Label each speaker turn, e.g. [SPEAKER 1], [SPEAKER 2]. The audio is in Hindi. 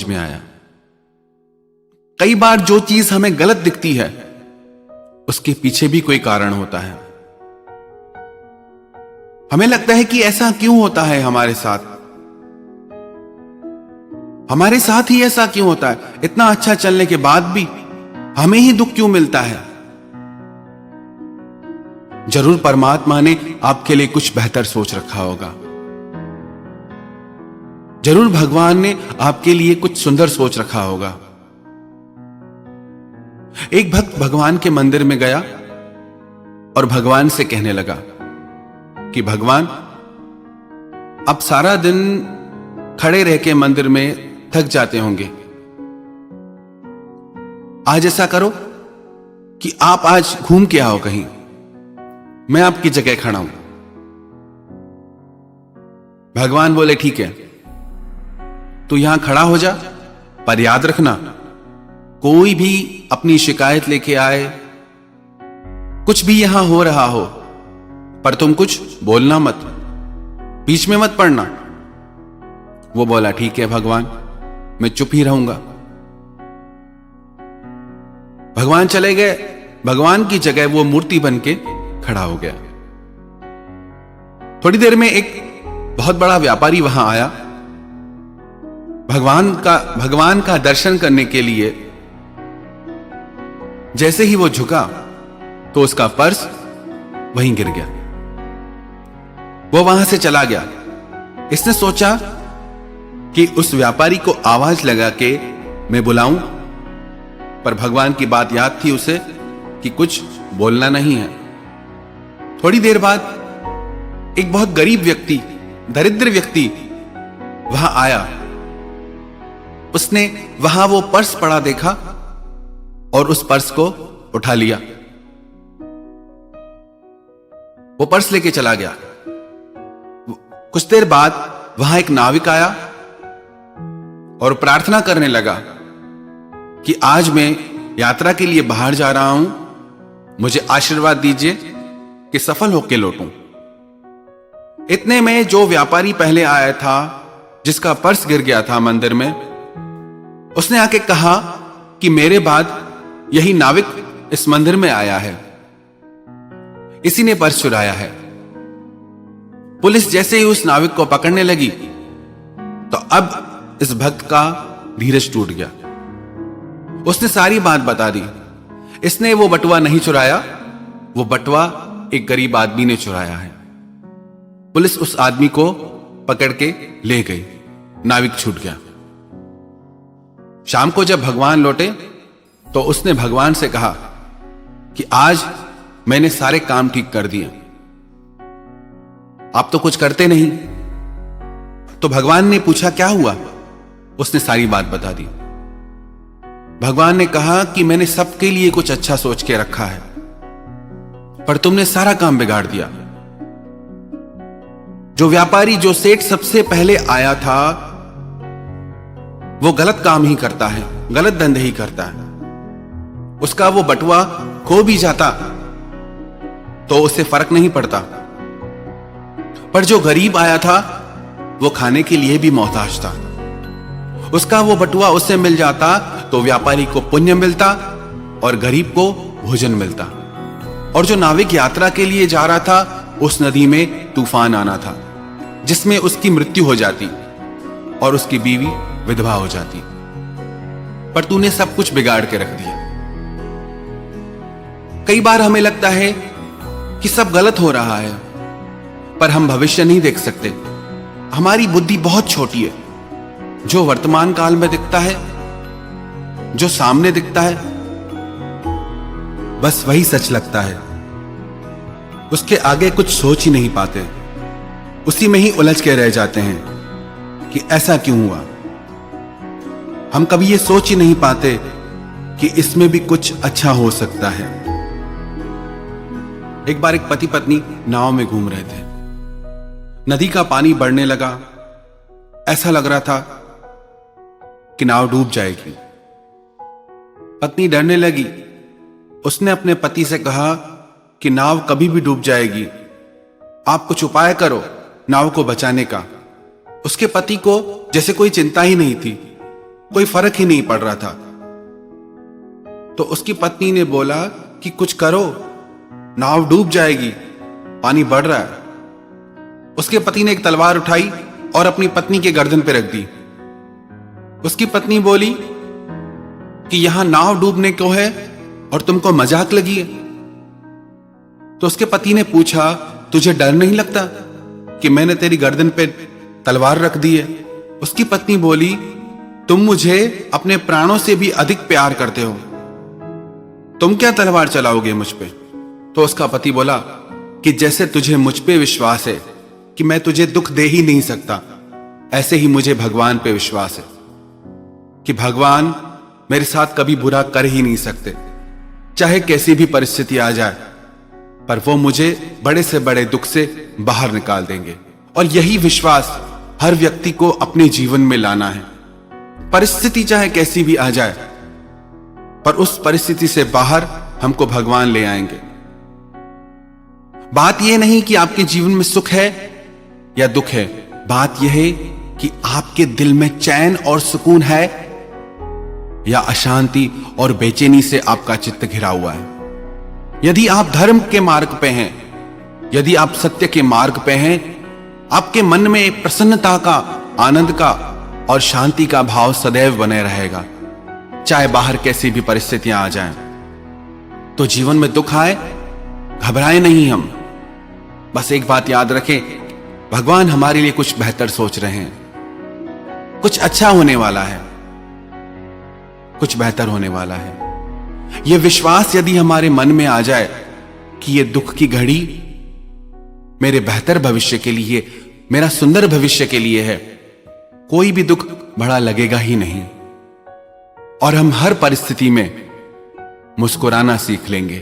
[SPEAKER 1] में आया। कई बार जो चीज हमें गलत दिखती है उसके पीछे भी कोई कारण होता है। हमें लगता है कि ऐसा क्यों होता है हमारे साथ ही ऐसा क्यों होता है? इतना अच्छा चलने के बाद भी हमें ही दुख क्यों मिलता है? जरूर परमात्मा ने आपके लिए कुछ बेहतर सोच रखा होगा। जरूर भगवान ने आपके लिए कुछ सुंदर सोच रखा होगा। एक भक्त भगवान के मंदिर में गया और भगवान से कहने लगा कि भगवान, आप सारा दिन खड़े रह के मंदिर में थक जाते होंगे। आज ऐसा करो कि आप आज घूम के आओ कहीं, मैं आपकी जगह खड़ा हूं। भगवान बोले ठीक है, तू यहां खड़ा हो जा, पर याद रखना कोई भी अपनी शिकायत लेके आए, कुछ भी यहां हो रहा हो, पर तुम कुछ बोलना मत, बीच में मत पड़ना। वो बोला ठीक है भगवान, मैं चुप ही रहूंगा। भगवान चले गए। भगवान की जगह वो मूर्ति बन के खड़ा हो गया। थोड़ी देर में एक बहुत बड़ा व्यापारी वहां आया भगवान का दर्शन करने के लिए। जैसे ही वो झुका तो उसका पर्स वहीं गिर गया। वो वहां से चला गया। इसने सोचा कि उस व्यापारी को आवाज लगा के मैं बुलाऊं, पर भगवान की बात याद थी उसे कि कुछ बोलना नहीं है। थोड़ी देर बाद एक बहुत गरीब व्यक्ति, दरिद्र व्यक्ति वहां आया। उसने वहां वो पर्स पड़ा देखा और उस पर्स को उठा लिया। वो पर्स लेके चला गया। कुछ देर बाद वहां एक नाविक आया और प्रार्थना करने लगा कि आज मैं यात्रा के लिए बाहर जा रहा हूं, मुझे आशीर्वाद दीजिए कि सफल होकर लौटूं। इतने में जो व्यापारी पहले आया था, जिसका पर्स गिर गया था मंदिर में, उसने आके कहा कि मेरे बाद यही नाविक इस मंदिर में आया है, इसी ने पर्स चुराया है। पुलिस जैसे ही उस नाविक को पकड़ने लगी तो अब इस भक्त का धीरज टूट गया। उसने सारी बात बता दी। इसने वो बटुआ नहीं चुराया, वो बटुआ एक गरीब आदमी ने चुराया है। पुलिस उस आदमी को पकड़ के ले गई। नाविक छूट गया। शाम को जब भगवान लौटे तो उसने भगवान से कहा कि आज मैंने सारे काम ठीक कर दिए, आप तो कुछ करते नहीं। तो भगवान ने पूछा क्या हुआ? उसने सारी बात बता दी। भगवान ने कहा कि मैंने सबके लिए कुछ अच्छा सोच के रखा है, पर तुमने सारा काम बिगाड़ दिया। जो व्यापारी, जो सेठ सबसे पहले आया था, वो गलत काम ही करता है, गलत धंधे ही करता है। उसका वो बटुआ खो भी जाता तो उससे फर्क नहीं पड़ता, पर जो गरीब आया था वो खाने के लिए भी मोहताज था। उसका वो बटुआ उससे मिल जाता तो व्यापारी को पुण्य मिलता और गरीब को भोजन मिलता। और जो नाविक यात्रा के लिए जा रहा था, उस नदी में तूफान आना था जिसमें उसकी मृत्यु हो जाती और उसकी बीवी विधवा हो जाती, पर तूने सब कुछ बिगाड़ के रख दिया। कई बार हमें लगता है कि सब गलत हो रहा है, पर हम भविष्य नहीं देख सकते। हमारी बुद्धि बहुत छोटी है। जो वर्तमान काल में दिखता है, जो सामने दिखता है, बस वही सच लगता है। उसके आगे कुछ सोच ही नहीं पाते, उसी में ही उलझ के रह जाते हैं कि ऐसा क्यों हुआ। हम कभी ये सोच ही नहीं पाते कि इसमें भी कुछ अच्छा हो सकता है। एक बार एक पति पत्नी नाव में घूम रहे थे। नदी का पानी बढ़ने लगा। ऐसा लग रहा था कि नाव डूब जाएगी। पत्नी डरने लगी। उसने अपने पति से कहा कि नाव कभी भी डूब जाएगी, आप कुछ उपाय करो नाव को बचाने का। उसके पति को जैसे कोई चिंता ही नहीं थी। कोई फर्क ही नहीं पड़ रहा था। तो उसकी पत्नी ने बोला कि कुछ करो, नाव डूब जाएगी, पानी बढ़ रहा है। उसके पति ने एक तलवार उठाई और अपनी पत्नी के गर्दन पर रख दी। उसकी पत्नी बोली कि यहां नाव डूबने को है और तुमको मजाक लगी है। तो उसके पति ने पूछा, तुझे डर नहीं लगता कि मैंने तेरी गर्दन पे तलवार रख दी है? उसकी पत्नी बोली, तुम मुझे अपने प्राणों से भी अधिक प्यार करते हो, तुम क्या तलवार चलाओगे मुझ पे? तो उसका पति बोला कि जैसे तुझे मुझ पे विश्वास है कि मैं तुझे दुख दे ही नहीं सकता, ऐसे ही मुझे भगवान पे विश्वास है कि भगवान मेरे साथ कभी बुरा कर ही नहीं सकते, चाहे कैसी भी परिस्थिति आ जाए, पर वो मुझे बड़े से बड़े दुख से बाहर निकाल देंगे। और यही विश्वास हर व्यक्ति को अपने जीवन में लाना है। परिस्थिति चाहे कैसी भी आ जाए, पर उस परिस्थिति से बाहर हमको भगवान ले आएंगे। बात यह नहीं कि आपके जीवन में सुख है या दुख है, बात यह है कि आपके दिल में चैन और सुकून है या अशांति और बेचैनी से आपका चित्त घिरा हुआ है। यदि आप धर्म के मार्ग पे हैं, यदि आप सत्य के मार्ग पे हैं, आपके मन में प्रसन्नता का, आनंद का और शांति का भाव सदैव बने रहेगा, चाहे बाहर कैसी भी परिस्थितियां आ जाएं। तो जीवन में दुख आए, घबराएं नहीं हम। बस एक बात याद रखें, भगवान हमारे लिए कुछ बेहतर सोच रहे हैं, कुछ अच्छा होने वाला है, कुछ बेहतर होने वाला है। यह विश्वास यदि हमारे मन में आ जाए कि यह दुख की घड़ी मेरे बेहतर भविष्य के लिए, मेरा सुंदर भविष्य के लिए है, कोई भी दुख बड़ा लगेगा ही नहीं और हम हर परिस्थिति में मुस्कुराना सीख लेंगे।